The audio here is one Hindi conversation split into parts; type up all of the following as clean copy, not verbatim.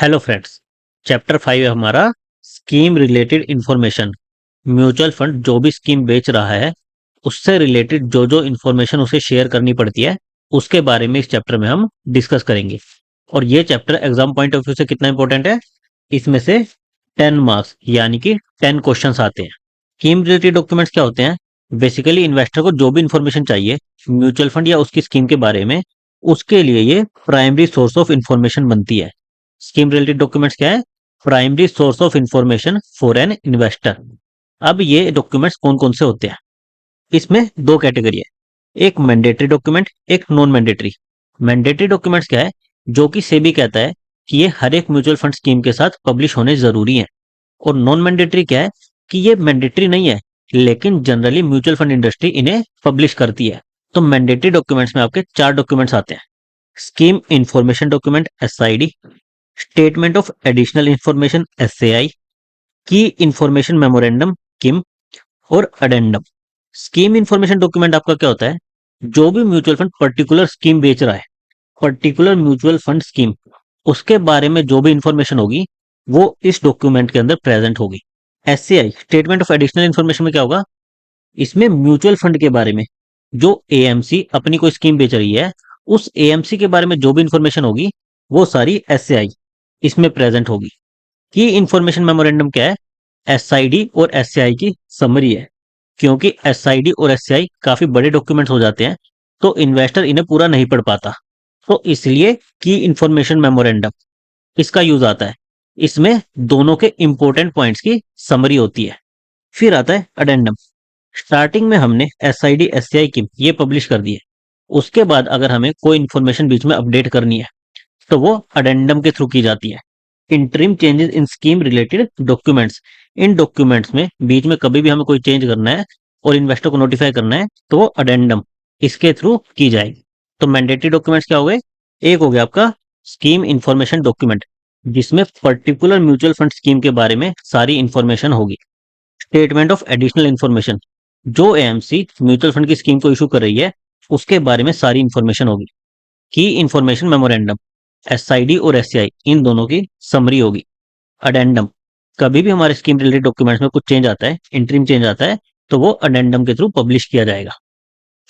Hello friends. चैप्टर 5 है हमारा scheme related information. Mutual fund जो भी स्कीम बेच रहा है उससे रिलेटेड जो जो इंफॉर्मेशन उसे शेयर करनी पड़ती है उसके बारे में इस चैप्टर में हम डिस्कस करेंगे। और ये chapter exam point of view से कितना इंपॉर्टेंट है, इसमें से 10 मार्क्स यानी कि 10 क्वेश्चंस आते हैं। स्कीम रिलेटेड डॉक्यूमेंट्स क्या होते हैं? बेसिकली इन्वेस्टर को जो भी इंफॉर्मेशन चाहिए म्यूचुअल फंड या उसकी स्कीम के बारे में, उसके लिए ये प्राइमरी सोर्स ऑफ इंफॉर्मेशन बनती है। स्कीम रिलेटेड डॉक्यूमेंट्स क्या है? Primary source of information for an investor. अब ये डॉक्यूमेंट्स कौन कौन से होते हैं? इसमें दो कैटेगरी है, एक मैंडेटरी डॉक्यूमेंट, एक नॉन मैंडेटरी। मैंडेटरी डॉक्यूमेंट्स क्या है? जो कि सेबी कहता है कि ये हर एक म्यूचुअल फंड स्कीम के साथ पब्लिश होने जरूरी है। और नॉन मैंडेटरी क्या है कि ये मैंडेटरी नहीं है लेकिन जनरली म्यूचुअल फंड इंडस्ट्री इन्हें पब्लिश करती है। तो मैंडेटरी डॉक्यूमेंट्स में आपके चार डॉक्यूमेंट्स आते हैं। Scheme information document SID, statement of additional information SAI, की इंफॉर्मेशन मेमोरेंडम किम, और अडेंडम। स्कीम इंफॉर्मेशन डॉक्यूमेंट आपका क्या होता है? जो भी म्यूचुअल फंड पर्टिकुलर स्कीम बेच रहा है, पर्टिकुलर म्यूचुअल फंड स्कीम, उसके बारे में जो भी इंफॉर्मेशन होगी वो इस डॉक्यूमेंट के अंदर प्रेजेंट होगी। SCI statement of additional information में क्या होगा? इसमें म्यूचुअल फंड के बारे में जो एएमसी अपनी कोई स्कीम बेच रही है उस एएमसी के बारे में जो भी इंफॉर्मेशन होगी वो सारी एससीआई इसमें प्रेजेंट होगी। की इंफॉर्मेशन मेमोरेंडम क्या है? एसआईडी और एससीआई की समरी है। क्योंकि एसआईडी और एससीआई काफी बड़े डॉक्यूमेंट्स हो जाते हैं तो इन्वेस्टर इन्हें पूरा नहीं पढ़ पाता, तो इसलिए की इंफॉर्मेशन मेमोरेंडम इसका यूज आता है। इसमें दोनों के इंपॉर्टेंट पॉइंट्स की समरी होती है। फिर आता है अडेंडम। स्टार्टिंग में हमने एसआईडी एससीआई की ये पब्लिश कर दी है, उसके बाद अगर हमें कोई इंफॉर्मेशन बीच में अपडेट करनी है तो वो अडेंडम के थ्रू की जाती है। इंटरिम चेंजेस इन स्कीम रिलेटेड डॉक्यूमेंट्स, इन डॉक्यूमेंट्स में बीच में कभी भी हमें कोई चेंज करना है और इन्वेस्टर को नोटिफाई करना है तो वो अडेंडम इसके थ्रू की जाएगी। तो मैंडेटरी डॉक्यूमेंट्स क्या हो गए? एक हो गया आपका स्कीम इंफॉर्मेशन डॉक्यूमेंट जिसमें पर्टिकुलर म्यूचुअल फंड स्कीम के बारे में सारी इंफॉर्मेशन होगी। स्टेटमेंट ऑफ एडिशनल इंफॉर्मेशन, जो एएमसी म्यूचुअल फंड की स्कीम को इशू कर रही है उसके बारे में सारी इंफॉर्मेशन होगी। की इंफॉर्मेशन मेमोरेंडम, एसआईडी और एससीआई इन दोनों की समरी होगी। अडेंडम, कभी भी हमारे स्कीम रिलेटेड डॉक्यूमेंट्स में कुछ चेंज आता है, इंटरिम चेंज आता है, तो वो अडेंडम के थ्रू पब्लिश किया जाएगा।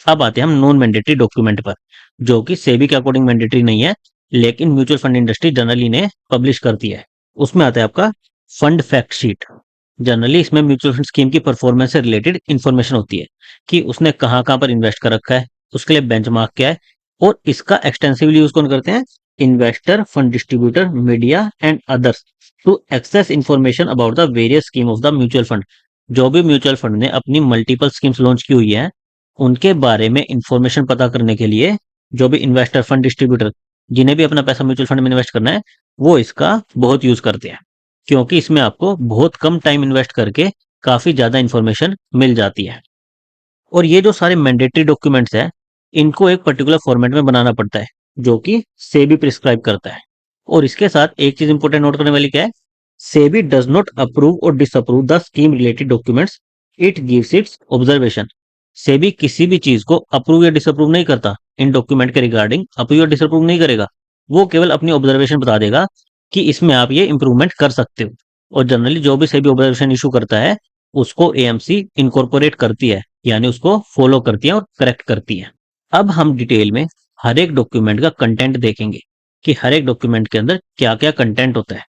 अब आते हैं हम नॉन मैंडेटरी डॉक्यूमेंट पर, जो कि सेबी के अकॉर्डिंग मैंडेटरी नहीं है लेकिन म्यूचुअल फंड इंडस्ट्री जनरली इन्हें पब्लिश करती है। उसमें आता है आपका फंड फैक्ट शीट। जनरली इसमें म्यूचुअल फंड स्कीम की परफॉर्मेंस से रिलेटेड इंफॉर्मेशन होती है कि उसने कहाँ कहाँ पर इन्वेस्ट कर रखा है, उसके लिए बेंचमार्क क्या है, और इसका एक्सटेंसिवली यूज कौन करते हैं? Investor, fund distributor, media and others to access information about the various scheme of the mutual fund. जो भी म्यूचुअल फंड ने अपनी मल्टीपल स्कीम्स लॉन्च की हुई है उनके बारे में इंफॉर्मेशन पता करने के लिए जो भी इन्वेस्टर, फंड डिस्ट्रीब्यूटर, जिन्हें भी अपना पैसा म्यूचुअल फंड में इन्वेस्ट करना है, वो इसका बहुत यूज करते हैं। क्योंकि इसमें आपको बहुत कम टाइम इन्वेस्ट करके काफी ज्यादा इंफॉर्मेशन मिल जाती है। और ये जो सारे मैंडेटरी डॉक्यूमेंट्स हैं इनको एक पर्टिकुलर फॉर्मेट में बनाना पड़ता है जो कि सेबी प्रिस्क्राइब करता है। और इसके साथ एक चीज इंपॉर्टेंट नोट करने वाली क्या है? सेबी डज नॉट अप्रूव और disapprove the scheme related documents, it gives it's observation. SEBI किसी भी चीज को अप्रूव या डिसअप्रूव नहीं करता, इन डॉक्यूमेंट के रिगार्डिंग अप्रूव या डिसअप्रूव नहीं करेगा, वो केवल अपनी ऑब्जर्वेशन बता देगा कि इसमें आप ये इंप्रूवमेंट कर सकते हो। और जनरली जो भी सेबी ऑब्जर्वेशन इशू करता है उसको एएमसी इनकॉर्पोरेट करती है, यानी उसको फॉलो करती है और करेक्ट करती है। अब हम डिटेल में हर एक डॉक्यूमेंट का कंटेंट देखेंगे कि हर एक डॉक्यूमेंट के अंदर क्या क्या कंटेंट होता है।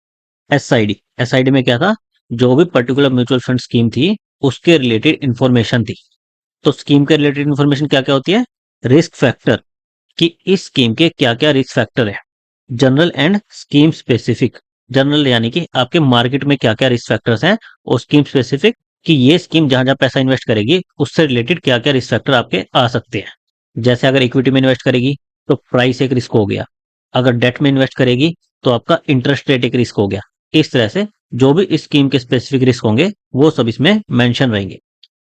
एसआईडी, एसआईडी में क्या था? जो भी पर्टिकुलर म्यूचुअल फंड स्कीम थी उसके रिलेटेड इंफॉर्मेशन थी। तो स्कीम के रिलेटेड इंफॉर्मेशन क्या क्या होती है? रिस्क फैक्टर, कि इस स्कीम के क्या क्या रिस्क फैक्टर है। General and scheme specific, general यानी कि आपके मार्केट में क्या क्या रिस्क फैक्टर्स हैं, और स्कीम स्पेसिफिक कि ये स्कीम जहां जहां पैसा इन्वेस्ट करेगी उससे रिलेटेड क्या क्या रिस्क फैक्टर आपके आ सकते हैं। जैसे अगर इक्विटी में इन्वेस्ट करेगी तो प्राइस एक रिस्क हो गया, अगर डेट में इन्वेस्ट करेगी तो आपका इंटरेस्ट रेट एक रिस्क हो गया। इस तरह से जो भी इस स्कीम के स्पेसिफिक रिस्क होंगे वो सब इसमें मेंशन रहेंगे।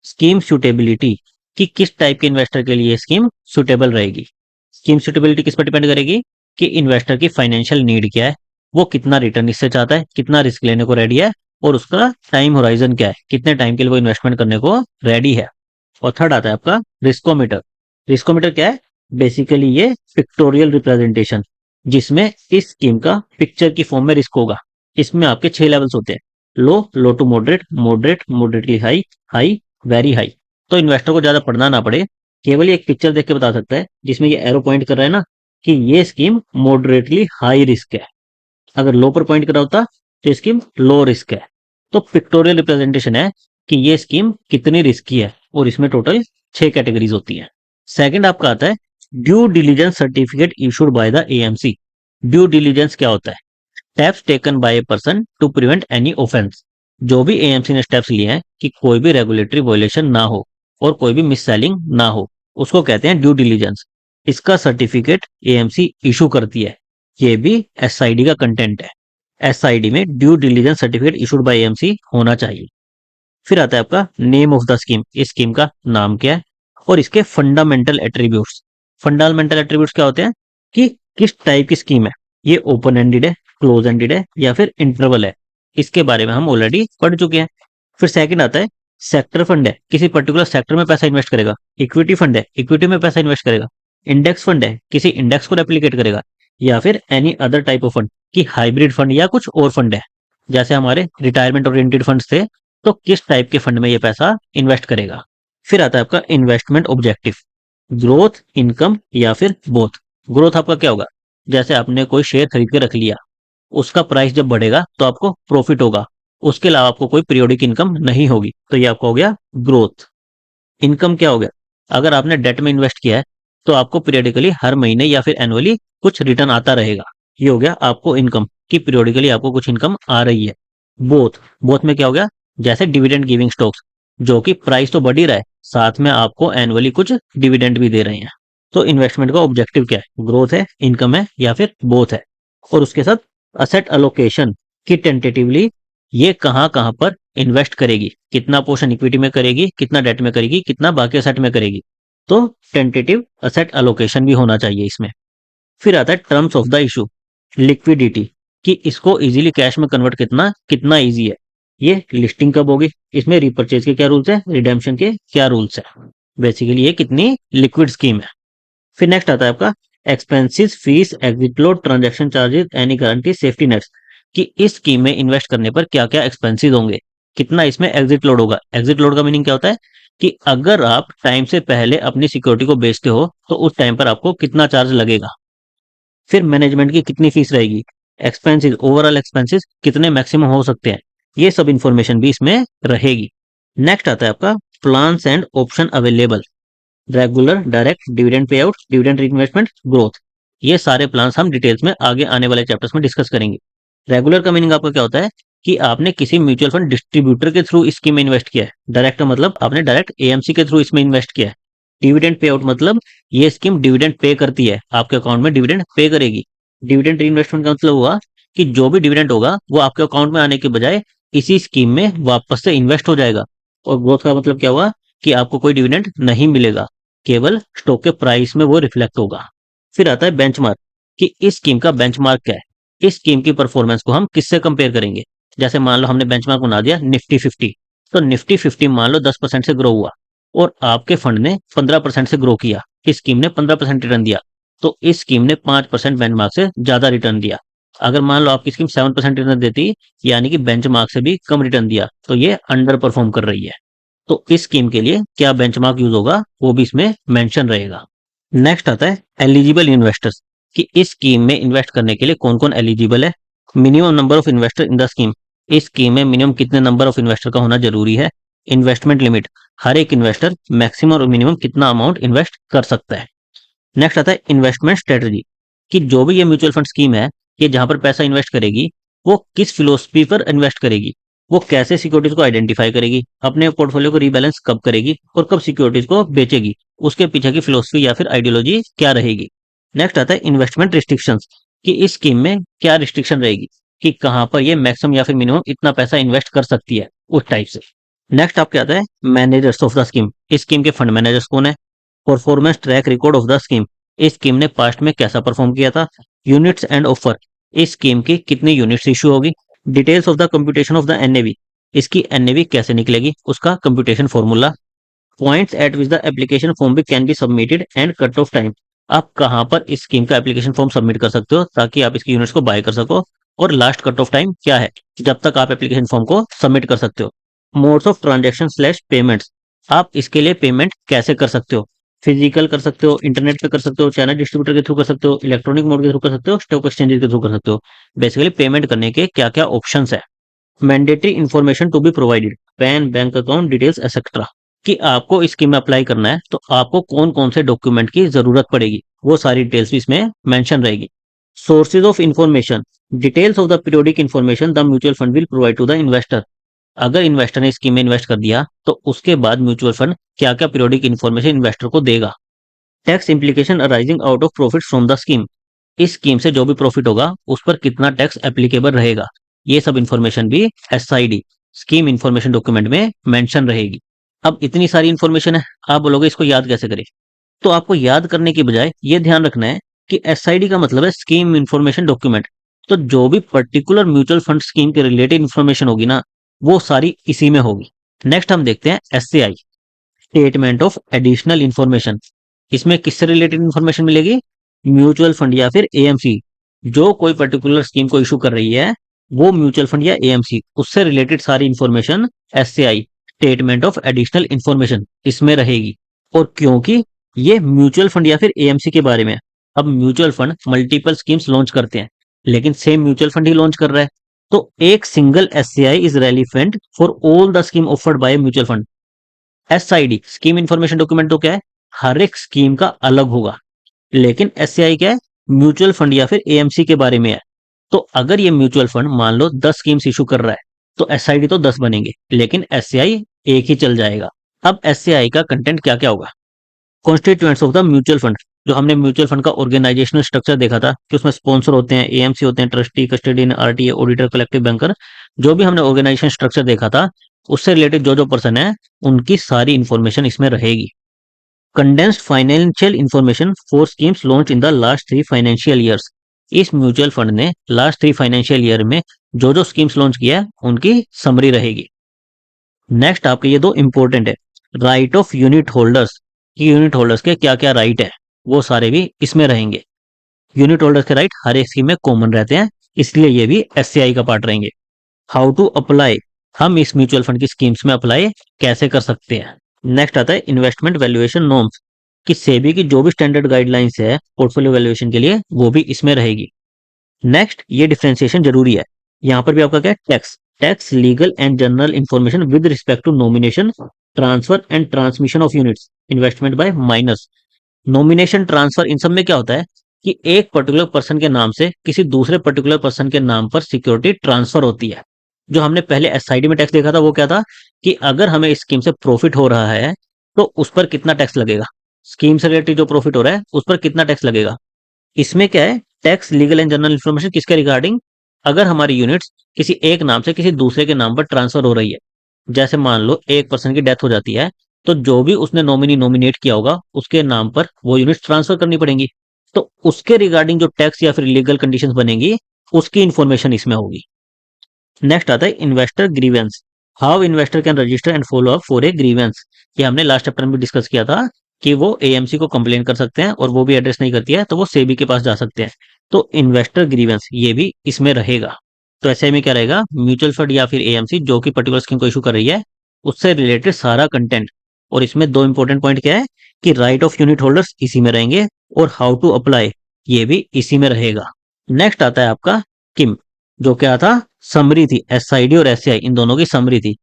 स्कीम सूटेबिलिटी, कि किस टाइप के इन्वेस्टर के लिए स्कीम सुटेबल रहेगी। स्कीम सूटेबिलिटी किस पर डिपेंड करेगी? कि इन्वेस्टर की फाइनेंशियल नीड क्या है, वो कितना रिटर्न इससे चाहता है, कितना रिस्क लेने को रेडी है, और उसका टाइम होराइजन क्या है, कितने टाइम के लिए वो इन्वेस्टमेंट करने को रेडी है। और थर्ड आता है आपका रिस्कोमीटर। रिस्कोमीटर क्या है? बेसिकली ये पिक्टोरियल रिप्रेजेंटेशन, जिसमें इस स्कीम का पिक्चर की फॉर्म में रिस्क होगा। इसमें आपके 6 लेवल्स होते हैं, low, low to moderate, moderate, moderately high, high, very high. तो इन्वेस्टर को ज्यादा पढ़ना ना पड़े, केवल ये एक पिक्चर देख के बता सकता है जिसमें ये एरो पॉइंट कर रहा है ना कि ये स्कीम मॉडरेटली हाई रिस्क है। अगर लो पर पॉइंट करा होता तो स्कीम लो रिस्क है। तो पिक्टोरियल रिप्रेजेंटेशन है कि ये स्कीम कितनी रिस्की है, और इसमें टोटल 6 कैटेगरीज होती हैं। सेकंड आपका आता है due diligence certificate issued by the AMC. Due diligence क्या होता है? Steps taken by a person to prevent any offence. जो भी एएमसी ने स्टेप्स लिए हैं कि कोई भी रेगुलेटरी वायलेशन ना हो और कोई भी मिस सेलिंग ना हो, उसको कहते हैं ड्यू डिलीजेंस। इसका सर्टिफिकेट एएमसी इशू करती है। ये भी एसआईडी का कंटेंट है। एसआईडी में due diligence certificate issued by AMC होना चाहिए। फिर आता है आपका नेम ऑफ द स्कीम। इस स्कीम का नाम क्या है और इसके फंडामेंटल एट्रीब्यूट्स। फंडामेंटल एट्रीब्यूट्स क्या होते हैं कि किस टाइप की स्कीम है, ये ओपन एंडेड है, क्लोज एंडेड है या फिर इंटरवल है। इसके बारे में हम ऑलरेडी पढ़ चुके हैं। फिर सेकंड आता है सेक्टर फंड है, किसी पर्टिकुलर सेक्टर में पैसा इन्वेस्ट करेगा। इक्विटी फंड है, इक्विटी में पैसा इन्वेस्ट करेगा। इंडेक्स फंड है, किसी इंडेक्स को रेप्लिकेट करेगा। या फिर any other type of fund कि हाइब्रिड फंड या कुछ और फंड है, जैसे हमारे रिटायरमेंट ओरिएंटेड फंड्स थे, तो किस टाइप के फंड में ये पैसा इन्वेस्ट करेगा। फिर आता है आपका इन्वेस्टमेंट ऑब्जेक्टिव, ग्रोथ, इनकम या फिर बोथ। ग्रोथ आपका क्या होगा? जैसे आपने कोई शेयर खरीद के रख लिया, उसका प्राइस जब बढ़ेगा तो आपको प्रॉफिट होगा, उसके अलावा आपको कोई पीरियोडिक इनकम नहीं होगी, तो ये आपका हो गया ग्रोथ। इनकम क्या हो गया? अगर आपने डेट में इन्वेस्ट किया है तो आपको पीरियडिकली हर महीने या फिर एनुअली कुछ रिटर्न आता रहेगा, ये हो गया आपको इनकम कि पीरियडिकली आपको कुछ इनकम आ रही है। बोथ, बोथ में क्या हो गया? जैसे डिविडेंड गिविंग स्टॉक्स, जो कि प्राइस तो बढ़ ही रहा है, साथ में आपको एनुअली कुछ डिविडेंड भी दे रहे हैं। तो इन्वेस्टमेंट का ऑब्जेक्टिव क्या है? ग्रोथ है, इनकम है या फिर बोथ है। और उसके साथ असेट अलोकेशन की टेंटेटिवली ये कहाँ कहाँ पर इन्वेस्ट करेगी, कितना पोर्शन इक्विटी में करेगी, कितना डेट में करेगी, कितना बाकी असेट में करेगी। तो टेंटेटिव असेट अलोकेशन भी होना चाहिए इसमें। फिर आता है terms of the issue, liquidity, कि इसको इजीली कैश में कन्वर्ट कितना कितना इजी है। ये लिस्टिंग कब होगी, इसमें रिपर्चेज के क्या रूल्स है, रिडेम्पशन के क्या रूल्स है। बेसिकली ये कितनी लिक्विड स्कीम है। फिर नेक्स्ट आता है आपका expenses, fees, exit load, transaction charges, any guarantee, safety nets, कि इस स्कीम में इन्वेस्ट करने पर क्या क्या एक्सपेंसिस होंगे, कितना इसमें एग्जिट लोड होगा। एग्जिट लोड का मीनिंग क्या होता है कि अगर आप टाइम से पहले अपनी सिक्योरिटी को बेचते हो तो उस टाइम पर आपको कितना चार्ज लगेगा। फिर मैनेजमेंट की कितनी फीस रहेगी, एक्सपेंसिस, ओवरऑल एक्सपेंसिस कितने मैक्सिमम हो सकते हैं, ये सब इंफॉर्मेशन भी इसमें रहेगी। नेक्स्ट आता है आपका plans and option available, regular, direct, dividend pay out, dividend investment, growth. ये सारे प्लान्स हम डिटेल्स में आगे आने वाले चैप्टर्स में डिस्कस करेंगे। रेगुलर का मीनिंग आपका क्या होता है कि आपने किसी म्यूचुअल फंड डिस्ट्रीब्यूटर के थ्रू स्कीम में इन्वेस्ट किया है। डायरेक्ट मतलब आपने डायरेक्ट एएमसी के थ्रू इसमें इन्वेस्ट किया है। डिविडेंड पे आउट मतलब ये स्कीम डिविडेंड पे करती है, आपके अकाउंट में डिविडेंड पे करेगी। डिविडेंड इन्वेस्टमेंट का मतलब हुआ कि जो भी डिविडेंड होगा वो आपके अकाउंट में आने के बजाय इसी स्कीम में वापस से इन्वेस्ट हो जाएगा। और ग्रोथ का मतलब क्या हुआ कि आपको कोई डिविडेंड नहीं मिलेगा, केवल स्टॉक के प्राइस में वो रिफ्लेक्ट होगा। फिर आता है बेंचमार्क, कि इस स्कीम का बेंचमार्क क्या है। इस स्कीम की परफॉर्मेंस को हम किससे कंपेयर करेंगे। जैसे मान लो हमने बेंचमार्क बना दिया निफ्टी 50, तो निफ्टी 50 मान लो 10% से ग्रो हुआ और आपके फंड ने 15% से ग्रो किया, इस स्कीम ने 15% रिटर्न दिया, तो इस स्कीम ने 5% बेंचमार्क से ज्यादा रिटर्न दिया। अगर मान लो आपकी स्कीम 7% रिटर्न देती, यानी कि बेंचमार्क से भी कम रिटर्न दिया, तो ये अंडर परफॉर्म कर रही है। तो इस स्कीम के लिए क्या बेंचमार्क यूज होगा वो भी इसमें मेंशन रहेगा। नेक्स्ट आता है एलिजिबल इन्वेस्टर्स, कि इस स्कीम में इन्वेस्ट करने के लिए कौन कौन एलिजिबल है। Minimum number of investor in the scheme, इस स्कीम में मिनिमम कितने नंबर ऑफ इन्वेस्टर का होना जरूरी है। इन्वेस्टमेंट लिमिट, हर एक इन्वेस्टर मैक्सिमम और मिनिमम कितना अमाउंट इन्वेस्ट कर सकता है। नेक्स्ट आता है इन्वेस्टमेंट स्ट्रेटजी, कि जो भी ये म्यूचुअल फंड स्कीम है, ये जहां पर पैसा इन्वेस्ट करेगी वो किस फिलोसफी पर इन्वेस्ट करेगी, वो कैसे सिक्योरिटीज को आइडेंटिफाई करेगी, अपने पोर्टफोलियो को रीबैलेंस कब करेगी और कब सिक्योरिटीज को बेचेगी, उसके पीछे की फिलोसफी या फिर आइडियोलॉजी क्या रहेगी। नेक्स्ट आता है इन्वेस्टमेंट रिस्ट्रिक्शंस, कि इस स्कीम में क्या रिस्ट्रिक्शन रहेगी, कि कहां पर ये मैक्सिमम या फिर मिनिमम इतना पैसा इन्वेस्ट कर सकती है उस टाइप से। नेक्स्ट आपके आता है मैनेजर्स ऑफ द स्कीम, इस स्कीम के फंड मैनेजर्स कौन है। Performance track record of the scheme, इस स्कीम ने पास्ट में कैसा परफॉर्म किया था। यूनिट्स एंड ऑफर, इस स्कीम की कितनी यूनिट्स इशू होगी। Details of the computation of the NAV, इसकी एनएवी कैसे निकलेगी, उसका computation formula. Points at which the application form भी can be submitted and cut off time, आप कहाँ पर इस स्कीम का एप्लीकेशन फॉर्म सबमिट कर सकते हो ताकि आप इसकी यूनिट्स को बाय कर सको, और लास्ट कट ऑफ टाइम क्या है जब तक आप एप्लीकेशन फॉर्म को सबमिट कर सकते हो। Modes of transaction slash payments, आप इसके लिए पेमेंट कैसे कर सकते हो, फिजिकल कर सकते हो, इंटरनेट पे कर सकते हो, चैनल डिस्ट्रीब्यूटर के थ्रू कर सकते हो, इलेक्ट्रॉनिक मोड के थ्रू कर सकते हो, स्टॉक एक्सचेंजेस के थ्रू कर सकते हो। बेसिकली पेमेंट करने के क्या क्या ऑप्शंस है। Mandatory information to be provided, PAN, bank account details etcetera, कि आपको इस स्कीम में अप्लाई करना है तो आपको कौन कौन से डॉक्यूमेंट की जरूरत पड़ेगी, वो सारी डिटेल्स भी इसमें मेंशन रहेगी। Sources of information, details of the periodic information the mutual fund will provide to the investor. अगर इन्वेस्टर ने स्कीम में इन्वेस्ट कर दिया तो उसके बाद म्यूचुअल फंड क्या क्या पीरियोडिक इन्फॉर्मेशन इन्वेस्टर को देगा। Tax implication arising out of profit from the scheme, इस स्कीम से जो भी प्रॉफिट होगा उस पर कितना टैक्स एप्लीकेबल रहेगा, ये सब इन्फॉर्मेशन भी एसआईडी स्कीम इन्फॉर्मेशन डॉक्यूमेंट में मेंशन रहेगी। अब इतनी सारी इन्फॉर्मेशन है, आप बोलोगे इसको याद कैसे करें। तो आपको याद करने की बजाय ये ध्यान रखना है कि एसआईडी का मतलब है स्कीम इन्फॉर्मेशन डॉक्यूमेंट। तो जो भी पर्टिकुलर म्यूचुअल फंड स्कीम के रिलेटेड इन्फॉर्मेशन होगी ना, वो सारी इसी में होगी। नेक्स्ट हम देखते हैं SCI, statement of additional information. इसमें किससे रिलेटेड इन्फॉर्मेशन मिलेगी, म्यूचुअल फंड या फिर एएमसी, जो कोई पर्टिकुलर स्कीम को इशू कर रही है वो म्यूचुअल फंड या एएमसी, उससे रिलेटेड सारी information SCI statement of additional information इसमें रहेगी। और क्योंकि ये म्यूचुअल फंड या फिर एएमसी के बारे में है, अब mutual fund multiple schemes launch करते हैं लेकिन सेम म्यूचुअल फंड ही लॉन्च कर रहा है, तो एक single SCI is relevant for all the scheme offered by mutual fund. SID scheme information document तो क्या है, हर एक स्कीम का अलग होगा, लेकिन एससीआई क्या है, म्यूचुअल फंड या फिर एएमसी के बारे में है। तो अगर ये म्यूचुअल फंड मान लो 10 स्कीम्स इशू कर रहा है तो एसआईडी तो 10 बनेंगे लेकिन एससीआई एक ही चल जाएगा। अब एससीआई का कंटेंट क्या क्या होगा, constituents of the mutual fund, जो हमने म्यूचुअल फंड का ऑर्गेनाइजेशनल स्ट्रक्चर देखा था कि उसमें स्पॉन्सर होते हैं, एएमसी होते हैं, trustee, custodian, RTA, auditor, collective banker, जो भी हमने ऑर्गेनाइजेशन स्ट्रक्चर देखा था उससे रिलेटेड जो जो पर्सन है उनकी सारी इंफॉर्मेशन इसमें रहेगी। Condensed financial information for schemes launch in the last 3 financial years, इस म्यूचुअल फंड ने लास्ट 3 फाइनेंशियल ईयर में जो जो स्कीम्स लॉन्च किया है उनकी समरी रहेगी। नेक्स्ट आपके ये दो इंपॉर्टेंट है, राइट ऑफ यूनिट होल्डर्स, कि यूनिट होल्डर्स के क्या क्या राइट है वो सारे भी इसमें रहेंगे। यूनिट होल्डर्स के राइट हर एक स्कीम में कॉमन रहते हैं, इसलिए ये भी एससीआई का पार्ट रहेंगे। हाउ टू अप्लाई, हम इस म्यूचुअल फंड की स्कीम्स में अप्लाई कैसे कर सकते हैं। नेक्स्ट आता है इन्वेस्टमेंट वैल्यूएशन नॉर्म्स, कि सेबी की जो भी स्टैंडर्ड गाइडलाइंस है पोर्टफोलियो वैल्यूएशन के लिए वो भी इसमें रहेगी। नेक्स्ट ये डिफरेंशिएशन जरूरी है, यहाँ पर भी आपका क्या है, tax, tax legal and general information with respect to nomination, transfer and transmission of units, investment by minors. Nomination, transfer, इन सब में क्या होता है कि एक पर्टिकुलर पर्सन के नाम से किसी दूसरे पर्टिकुलर पर्सन के नाम पर सिक्योरिटी ट्रांसफर होती है। जो हमने पहले एसआईडी में टैक्स देखा था वो क्या था कि अगर हमें इस स्कीम से प्रॉफिट हो रहा है तो उस पर कितना टैक्स लगेगा, स्कीम से रिलेटेड जो प्रॉफिट हो रहा है उस पर कितना टैक्स लगेगा। इसमें क्या है, tax legal and general information किसके रिगार्डिंग, अगर हमारी यूनिट्स किसी एक नाम से किसी दूसरे के नाम पर ट्रांसफर हो रही है, जैसे मान लो एक पर्सन की डेथ हो जाती है तो जो भी उसने नॉमिनी नॉमिनेट किया होगा उसके नाम पर वो यूनिट्स ट्रांसफर करनी पड़ेंगी, तो उसके रिगार्डिंग जो टैक्स या फिर लीगल कंडीशंस बनेंगी उसकी इंफॉर्मेशन इसमें होगी। नेक्स्ट आता है investor grievance, how investor can register and follow up for a grievance, ये हमने लास्ट चैप्टर में डिस्कस किया था कि वो एएमसी को कंप्लेन कर सकते हैं और वो भी एड्रेस नहीं करती है तो वो सेबी के पास जा सकते हैं। तो इन्वेस्टर ग्रीवेंस ये भी इसमें रहेगा। तो ऐसे में क्या रहेगा, म्यूचुअल फंड या फिर एएमसी जो कि पर्टिकुलर स्कीम को इशू कर रही है उससे रिलेटेड सारा कंटेंट। और इसमें दो इंपॉर्टेंट पॉइंट क्या है कि राइट ऑफ यूनिट होल्डर्स इसी में रहेंगे और हाउ टू अप्लाई ये भी इसी में रहेगा। नेक्स्ट आता है आपका किम, जो क्या था, समरी थी, एसआईडी और एससीआई इन दोनों की समरी थी